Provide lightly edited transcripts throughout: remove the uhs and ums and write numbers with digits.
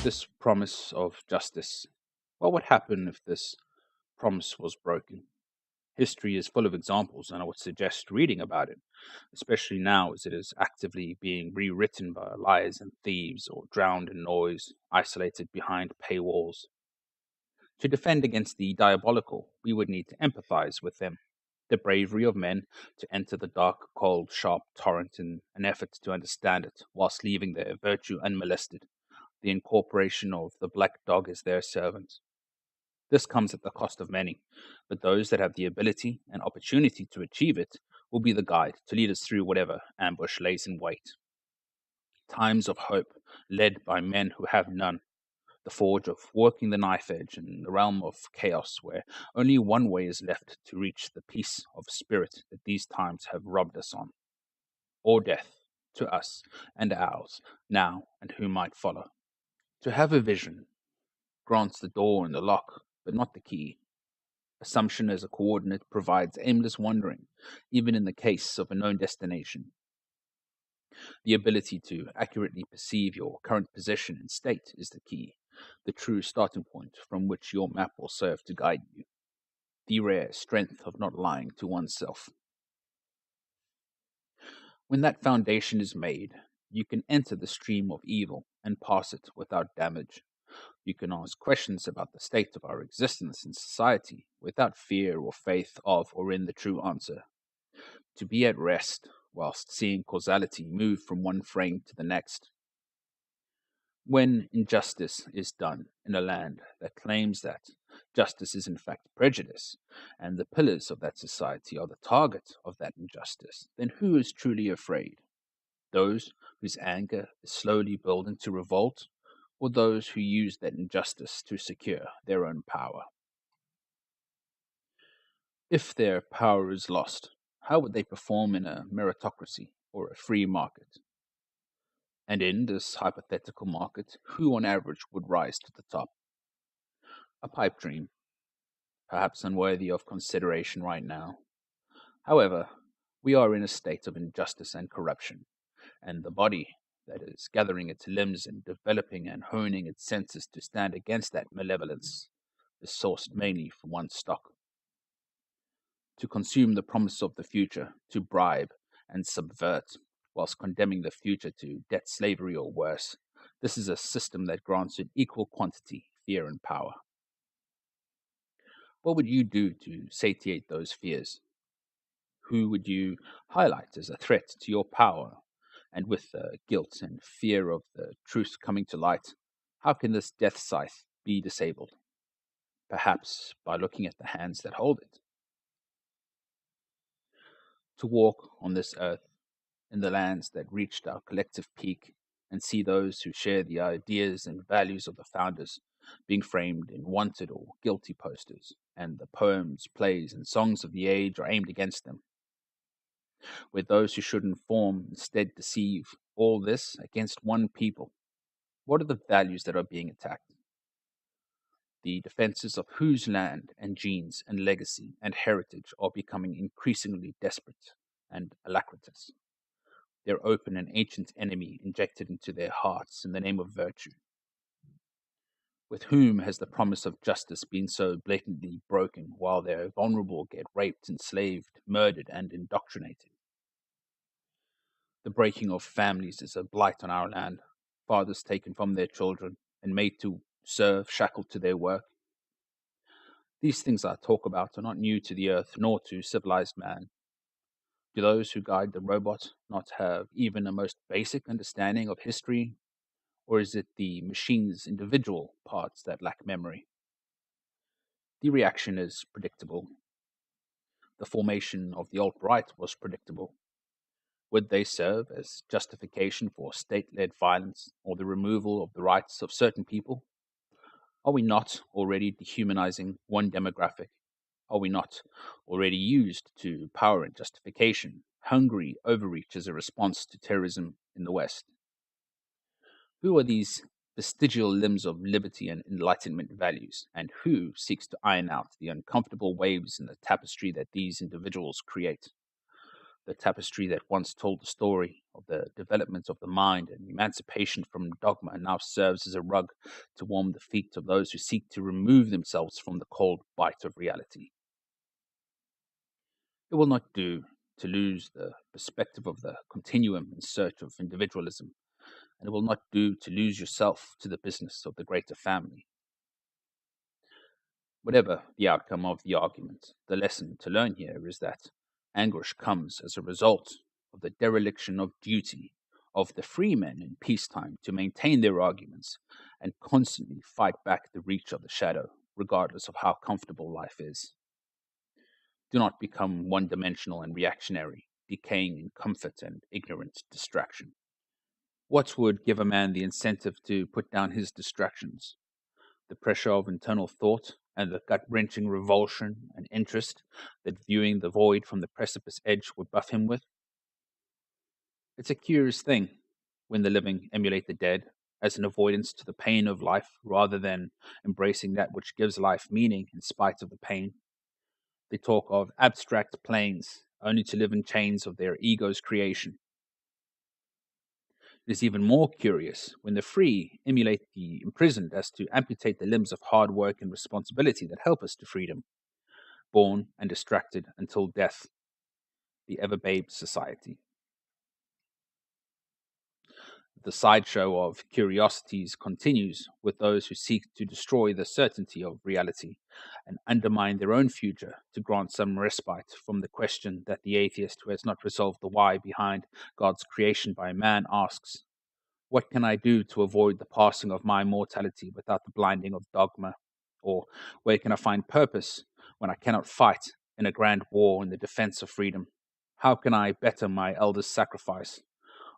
This promise of justice. What would happen if this promise was broken? History is full of examples, and I would suggest reading about it, especially now as it is actively being rewritten by liars and thieves or drowned in noise, isolated behind paywalls. To defend against the diabolical, we would need to empathize with them. The bravery of men to enter the dark, cold, sharp torrent in an effort to understand it whilst leaving their virtue unmolested, the incorporation of the black dog as their servant. This comes at the cost of many, but those that have the ability and opportunity to achieve it will be the guide to lead us through whatever ambush lays in wait. Times of hope, led by men who have none, the forge of working the knife edge in the realm of chaos where only one way is left to reach the peace of spirit that these times have robbed us on, or death to us and ours, now and who might follow. To have a vision grants the door and the lock, but not the key. Assumption as a coordinate provides aimless wandering, even in the case of a known destination. The ability to accurately perceive your current position and state is the key, the true starting point from which your map will serve to guide you. The rare strength of not lying to oneself. When that foundation is made, you can enter the stream of evil and pass it without damage. You can ask questions about the state of our existence in society without fear or faith of or in the true answer. To be at rest whilst seeing causality move from one frame to the next. When injustice is done in a land that claims that justice is in fact prejudice, and the pillars of that society are the target of that injustice, then who is truly afraid? Those whose anger is slowly building to revolt, or those who use that injustice to secure their own power? If their power is lost, how would they perform in a meritocracy or a free market? And in this hypothetical market, who on average would rise to the top? A pipe dream, perhaps unworthy of consideration right now. However, we are in a state of injustice and corruption, and the body that is gathering its limbs and developing and honing its senses to stand against that malevolence is sourced mainly from one stock. To consume the promise of the future, to bribe and subvert, whilst condemning the future to debt slavery or worse. This is a system that grants in equal quantity fear and power. What would you do to satiate those fears? Who would you highlight as a threat to your power? And with the guilt and fear of the truth coming to light, how can this death scythe be disabled? Perhaps by looking at the hands that hold it. To walk on this earth in the lands that reached our collective peak and see those who share the ideas and values of the founders being framed in wanted or guilty posters, and the poems, plays, and songs of the age are aimed against them, where those who should inform instead deceive, all this against one people. What are the values that are being attacked? The defenses of whose land and genes and legacy and heritage are becoming increasingly desperate and alacritous. Their open and ancient enemy injected into their hearts in the name of virtue. With whom has the promise of justice been so blatantly broken while their vulnerable get raped, enslaved, murdered, and indoctrinated? The breaking of families is a blight on our land, fathers taken from their children and made to serve shackled to their work. These things I talk about are not new to the earth nor to civilized man. Do those who guide the robot not have even a most basic understanding of history? Or is it the machine's individual parts that lack memory? The reaction is predictable. The formation of the alt right was predictable. Would they serve as justification for state led violence or the removal of the rights of certain people? Are we not already dehumanizing one demographic? Are we not already used to power and justification, hungry overreach as a response to terrorism in the West? Who are these vestigial limbs of liberty and enlightenment values, and who seeks to iron out the uncomfortable waves in the tapestry that these individuals create? The tapestry that once told the story of the development of the mind and emancipation from dogma now serves as a rug to warm the feet of those who seek to remove themselves from the cold bite of reality. It will not do to lose the perspective of the continuum in search of individualism, and it will not do to lose yourself to the business of the greater family. Whatever the outcome of the argument, the lesson to learn here is that anguish comes as a result of the dereliction of duty of the free men in peacetime to maintain their arguments and constantly fight back the reach of the shadow, regardless of how comfortable life is. Do not become one dimensional and reactionary, decaying in comfort and ignorant distraction. What would give a man the incentive to put down his distractions? The pressure of internal thought and the gut wrenching revulsion and interest that viewing the void from the precipice edge would buff him with? It's a curious thing when the living emulate the dead as an avoidance to the pain of life rather than embracing that which gives life meaning in spite of the pain. They talk of abstract planes, only to live in chains of their ego's creation. It is even more curious when the free emulate the imprisoned as to amputate the limbs of hard work and responsibility that help us to freedom, born and distracted until death, the ever babe society. The sideshow of curiosities continues with those who seek to destroy the certainty of reality and undermine their own future to grant some respite from the question that the atheist who has not resolved the why behind God's creation by man asks: what can I do to avoid the passing of my mortality without the blinding of dogma? Or where can I find purpose when I cannot fight in a grand war in the defense of freedom? How can I better my elders' sacrifice?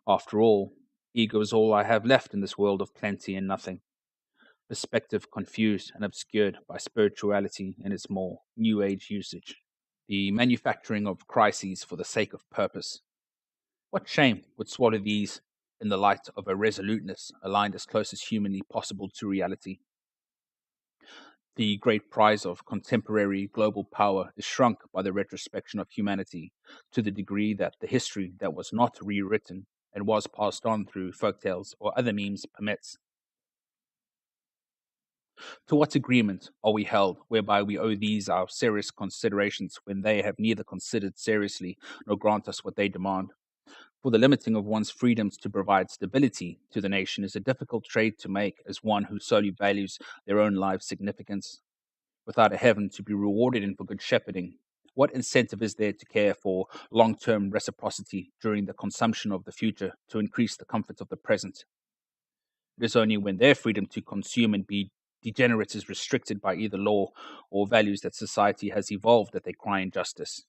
After all, ego is all I have left in this world of plenty and nothing. Perspective confused and obscured by spirituality in its more new age usage. The manufacturing of crises for the sake of purpose. What shame would swallow these in the light of a resoluteness aligned as close as humanly possible to reality? The great prize of contemporary global power is shrunk by the retrospection of humanity to the degree that the history that was not rewritten and was passed on through folktales or other means permits. To what agreement are we held whereby we owe these our serious considerations when they have neither considered seriously nor grant us what they demand? For the limiting of one's freedoms to provide stability to the nation is a difficult trade to make as one who solely values their own life's significance. Without a heaven to be rewarded in for good shepherding, what incentive is there to care for long term reciprocity during the consumption of the future to increase the comfort of the present? It is only when their freedom to consume and be degenerate is restricted by either law or values that society has evolved that they cry injustice.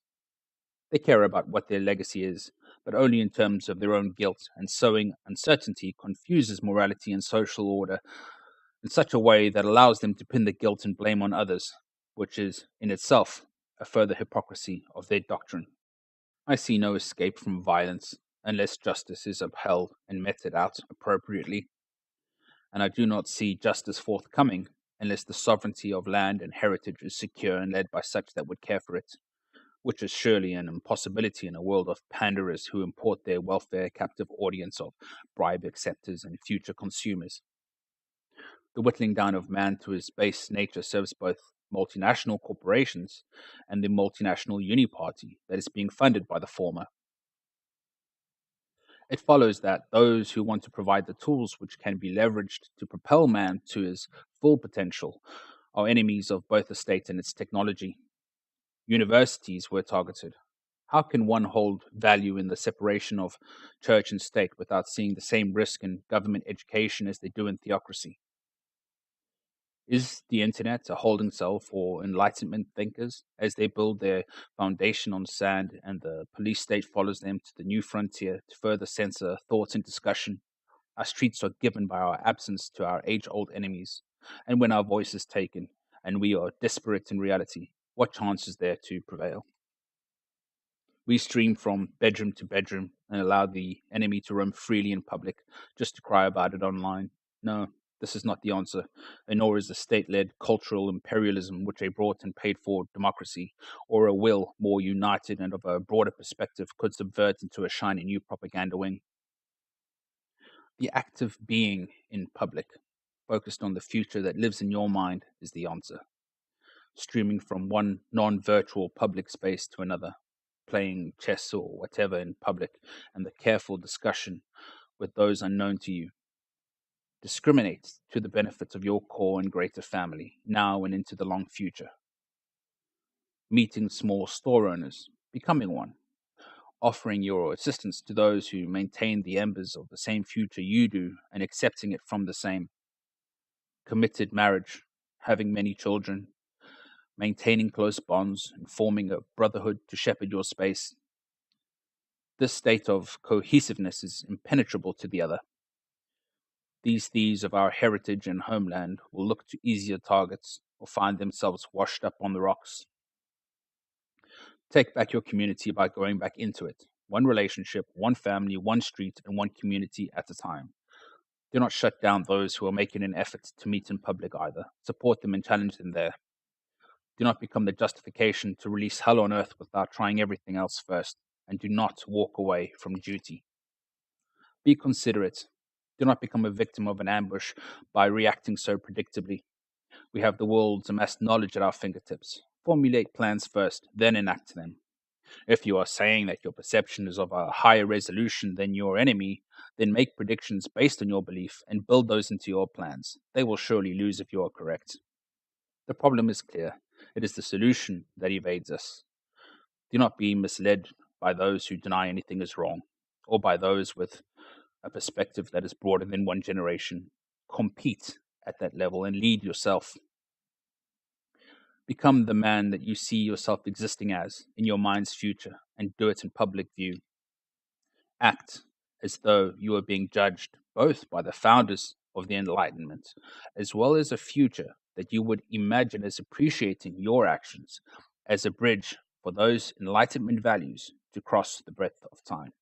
They care about what their legacy is, but only in terms of their own guilt, and sowing uncertainty confuses morality and social order in such a way that allows them to pin the guilt and blame on others, which is in itself a further hypocrisy of their doctrine. I see no escape from violence unless justice is upheld and meted out appropriately, and I do not see justice forthcoming unless the sovereignty of land and heritage is secure and led by such that would care for it, which is surely an impossibility in a world of panderers who import their welfare captive audience of bribe acceptors and future consumers. The whittling down of man to his base nature serves both multinational corporations and the multinational uniparty that is being funded by the former. It follows that those who want to provide the tools which can be leveraged to propel man to his full potential are enemies of both the state and its technology. Universities were targeted. How can one hold value in the separation of church and state without seeing the same risk in government education as they do in theocracy? Is the internet a holding cell for enlightenment thinkers as they build their foundation on sand and the police state follows them to the new frontier to further censor thought and discussion? Our streets are given by our absence to our age old enemies, and when our voice is taken and we are desperate in reality, what chance is there to prevail? We stream from bedroom to bedroom and allow the enemy to roam freely in public just to cry about it online. No, This is not the answer, and nor is the state led cultural imperialism, which a brought and paid for democracy, or a will more united and of a broader perspective could subvert into a shiny new propaganda wing. The act of being in public, focused on the future that lives in your mind, is the answer. Streaming from one non virtual public space to another, playing chess or whatever in public, and the careful discussion with those unknown to you. Discriminate to the benefit of your core and greater family, now and into the long future. Meeting small store owners, becoming one. Offering your assistance to those who maintain the embers of the same future you do and accepting it from the same. Committed marriage, having many children, maintaining close bonds, and forming a brotherhood to shepherd your space. This state of cohesiveness is impenetrable to the other. These thieves of our heritage and homeland will look to easier targets or find themselves washed up on the rocks. Take back your community by going back into it. One relationship, one family, one street, and one community at a time. Do not shut down those who are making an effort to meet in public either. Support them and challenge them there. Do not become the justification to release hell on earth without trying everything else first, and do not walk away from duty. Be considerate. Do not become a victim of an ambush by reacting so predictably. We have the world's amassed knowledge at our fingertips. Formulate plans first, then enact them. If you are saying that your perception is of a higher resolution than your enemy, then make predictions based on your belief and build those into your plans. They will surely lose if you are correct. The problem is clear. It is the solution that evades us. Do not be misled by those who deny anything is wrong, or by those with a perspective that is broader than one generation. Compete at that level and lead yourself. Become the man that you see yourself existing as in your mind's future and do it in public view. Act as though you are being judged both by the founders of the Enlightenment as well as a future that you would imagine as appreciating your actions as a bridge for those Enlightenment values to cross the breadth of time.